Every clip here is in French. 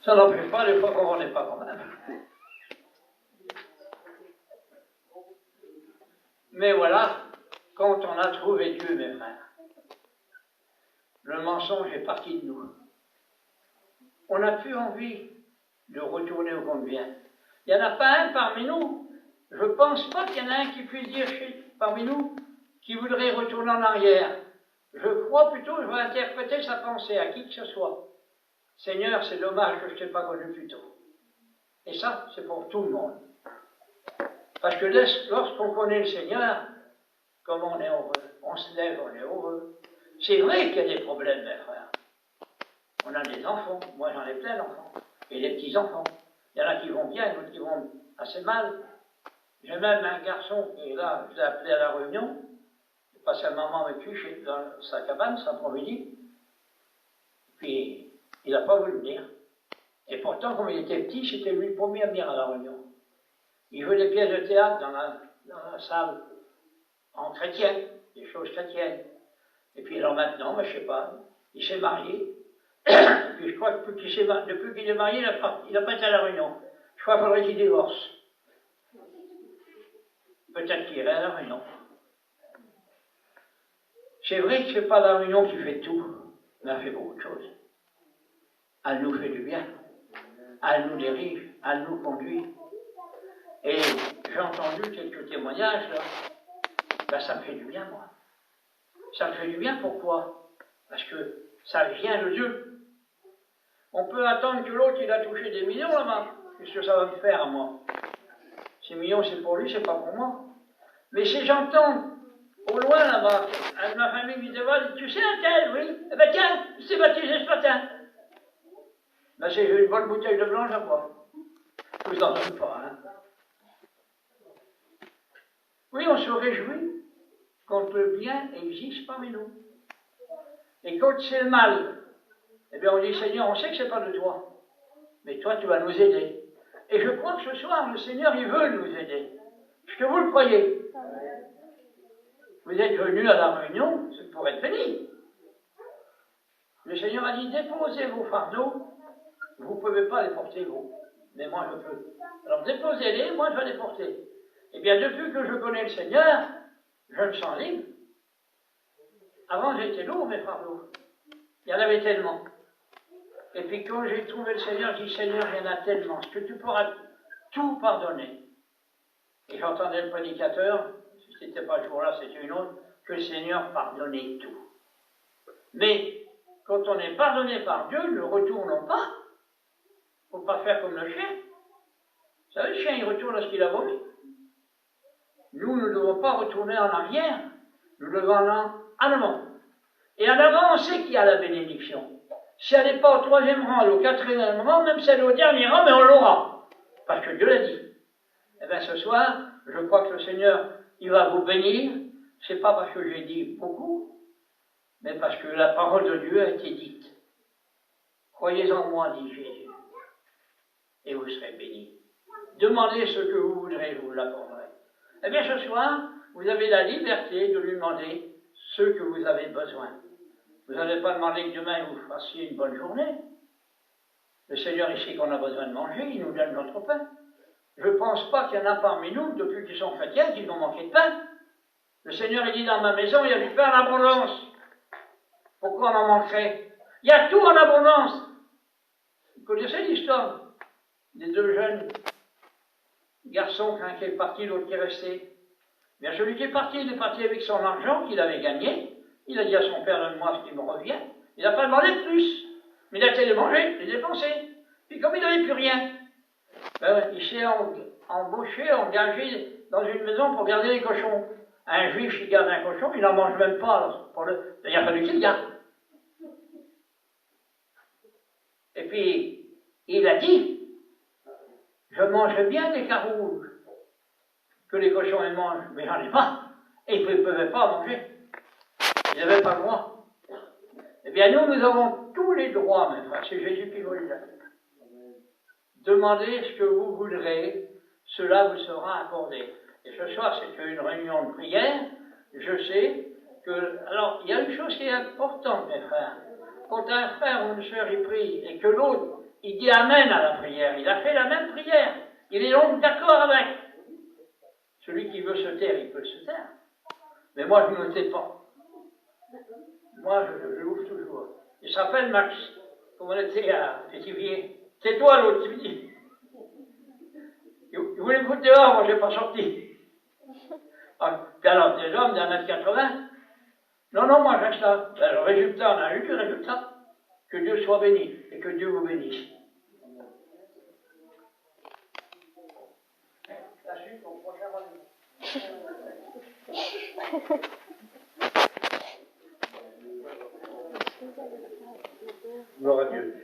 Ça n'empêche pas, des fois qu'on n'est pas quand même. Mais voilà, quand on a trouvé Dieu, mes frères, le mensonge est parti de nous. On n'a plus envie de retourner au compte bien. Il n'y en a pas un parmi nous. Je ne pense pas qu'il y en a un qui puisse dire parmi nous qui voudrait retourner en arrière. Je crois plutôt, je vais interpréter sa pensée à qui que ce soit. Seigneur, c'est dommage que je ne t'ai pas connu plus tôt. Et ça, c'est pour tout le monde. Parce que lorsqu'on connaît le Seigneur, comme on est heureux, on se lève, on est heureux. C'est vrai qu'il y a des problèmes, mes frères. On a des enfants, moi j'en ai plein d'enfants, et des petits-enfants. Il y en a qui vont bien, d'autres qui vont assez mal. J'ai même un garçon qui est là, je l'ai appelé à la réunion, j'ai passé un moment avec lui dans sa cabane, cet après-midi, puis il n'a pas voulu venir. Et pourtant, comme il était petit, c'était lui le premier à venir à la réunion. Il veut des pièces de théâtre dans la salle, en chrétien, des choses chrétiennes. Et puis alors maintenant, je ne sais pas, il s'est marié. Et puis je crois que depuis qu'il est marié, il n'a pas été à la réunion. Je crois qu'il faudrait qu'il divorce. Peut-être qu'il irait à la réunion. C'est vrai que ce n'est pas la réunion qui fait tout, mais elle fait beaucoup de choses. Elle nous fait du bien. Elle nous dirige, elle nous conduit. Et j'ai entendu quelques témoignages, là. Ben, ça me fait du bien, moi. Ça me fait du bien, pourquoi? Parce que ça vient de Dieu. On peut attendre que l'autre, il a touché des millions là-bas. Qu'est-ce que ça va me faire, moi? Ces millions, c'est pour lui, c'est pas pour moi. Mais si j'entends, au loin là-bas, un de ma famille me dit, tu sais un tel, oui? Eh ben tiens, il s'est baptisé ce matin. Ben c'est une bonne bouteille de blanc, je crois. Je vous en donne pas, hein. Oui, on se réjouit quand le bien existe parmi nous. Et quand c'est le mal, eh bien on dit, Seigneur, on sait que c'est pas de toi, mais toi tu vas nous aider. Et je crois que ce soir, le Seigneur, il veut nous aider. Est-ce que vous le croyez? Vous êtes venus à la réunion, c'est pour être bénis. Le Seigneur a dit, déposez vos fardeaux, vous ne pouvez pas les porter vous, mais moi je peux. Alors déposez-les, moi je vais les porter. Eh bien, depuis que je connais le Seigneur, je me sens libre. Avant, j'étais lourd, mes fardeaux. Il y en avait tellement. Et puis, quand j'ai trouvé le Seigneur, je dis, Seigneur, il y en a tellement. Est-ce que tu pourras tout pardonner? Et j'entendais le prédicateur, si ce n'était pas ce jour-là, c'était une autre, que le Seigneur pardonnait tout. Mais, quand on est pardonné par Dieu, ne retournons pas. Il ne faut pas faire comme le chien. Vous savez, le chien, il retourne à ce qu'il a vomi. Nous ne devons pas retourner en arrière, nous devons aller en avant. Et en avant, on sait qu'il y a la bénédiction. Si elle n'est pas au troisième rang, elle est au quatrième rang, même si elle est au dernier rang, mais on l'aura. Parce que Dieu l'a dit. Eh bien, ce soir, je crois que le Seigneur, il va vous bénir. Ce n'est pas parce que j'ai dit beaucoup, mais parce que la parole de Dieu a été dite. Croyez en moi, dit Jésus, et vous serez bénis. Demandez ce que vous voudrez, je vous l'accorderai. Eh bien, ce soir, vous avez la liberté de lui demander ce que vous avez besoin. Vous n'allez pas demander que demain vous fassiez une bonne journée. Le Seigneur, il sait qu'on a besoin de manger, il nous donne notre pain. Je ne pense pas qu'il y en a parmi nous, depuis qu'ils sont chrétiens, qui vont manquer de pain. Le Seigneur, il dit, dans ma maison, il y a du pain en abondance. Pourquoi on en manquerait? Il y a tout en abondance. Vous connaissez l'histoire des deux jeunes garçons, un qui est parti, l'autre qui est resté. Bien, celui qui est parti, il est parti avec son argent qu'il avait gagné. Il a dit à son père, donne-moi ce qui me revient. Il n'a pas demandé plus. Mais il a été les manger, les dépenser. Puis comme il n'avait plus rien, il s'est embauché, engagé dans une maison pour garder les cochons. Un juif qui garde un cochon, il n'en mange même pas. Il a fallu qu'il garde. Et puis, il a dit, je mange bien des carouges que les cochons ils mangent, mais j'en ai pas. Et ils ne pouvaient pas manger. Ils n'avaient pas le droit. Eh bien, nous avons tous les droits, mes frères. C'est Jésus qui vous les a. Demandez ce que vous voudrez, cela vous sera accordé. Et ce soir, c'est une réunion de prière. Je sais que... Alors, il y a une chose qui est importante, mes frères. Quand un frère ou une sœur y prie, et que l'autre, il dit Amen à la prière. Il a fait la même prière. Il est donc d'accord avec. Celui qui veut se taire, il peut se taire. Mais moi, je ne me tais pas. Moi, je l'ouvre toujours. Il s'appelle Max. Comme on était à Pétivier. C'est toi l'autre, tu me dis. Il voulait me foutre dehors, moi je n'ai pas sorti. Ah, puis alors, des hommes d'1m80. Non, non, moi je reste là. Ben, le résultat, on a eu du résultat. Que Dieu soit béni et que Dieu vous bénisse. La suite au prochain rendez-vous. Gloire à Dieu.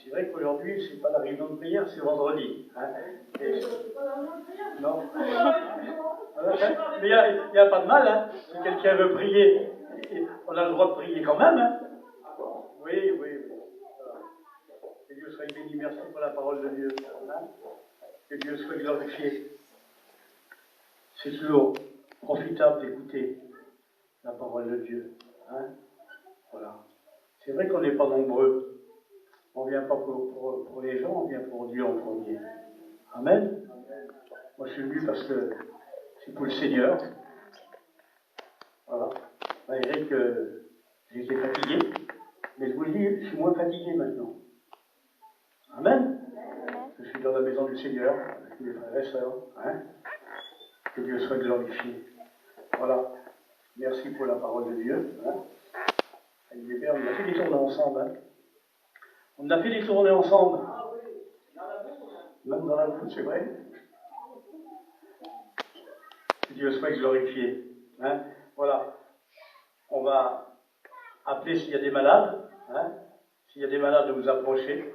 C'est vrai qu'aujourd'hui, c'est pas la réunion de prière, c'est vendredi. Hein. Non. Mais il n'y a pas de mal. Hein. Si quelqu'un veut prier, on a le droit de prier quand même. Hein. Oui, oui, oui. Que Dieu soit béni. Merci pour la parole de Dieu. Hein. Que Dieu soit glorifié. C'est toujours profitable d'écouter la parole de Dieu. Hein. Voilà. C'est vrai qu'on n'est pas nombreux. On ne vient pas pour les gens, on vient pour Dieu en premier. Amen. Moi, je suis venu parce que c'est pour le Seigneur. Voilà. Malgré que j'étais fatigué, mais je vous le dis, je suis moins fatigué maintenant. Amen. Je suis dans la maison du Seigneur, avec mes frères et sœurs. Hein. Que Dieu soit glorifié. Voilà. Merci pour la parole de Dieu. Hein. Avec les pères, on a fait des tournées ensemble. Hein. On a fait des tournées ensemble. Même dans la voûte, c'est vrai. Que Dieu soit glorifié. Hein. Voilà. On va appeler s'il y a des malades. Hein. S'il y a des malades, de vous approcher.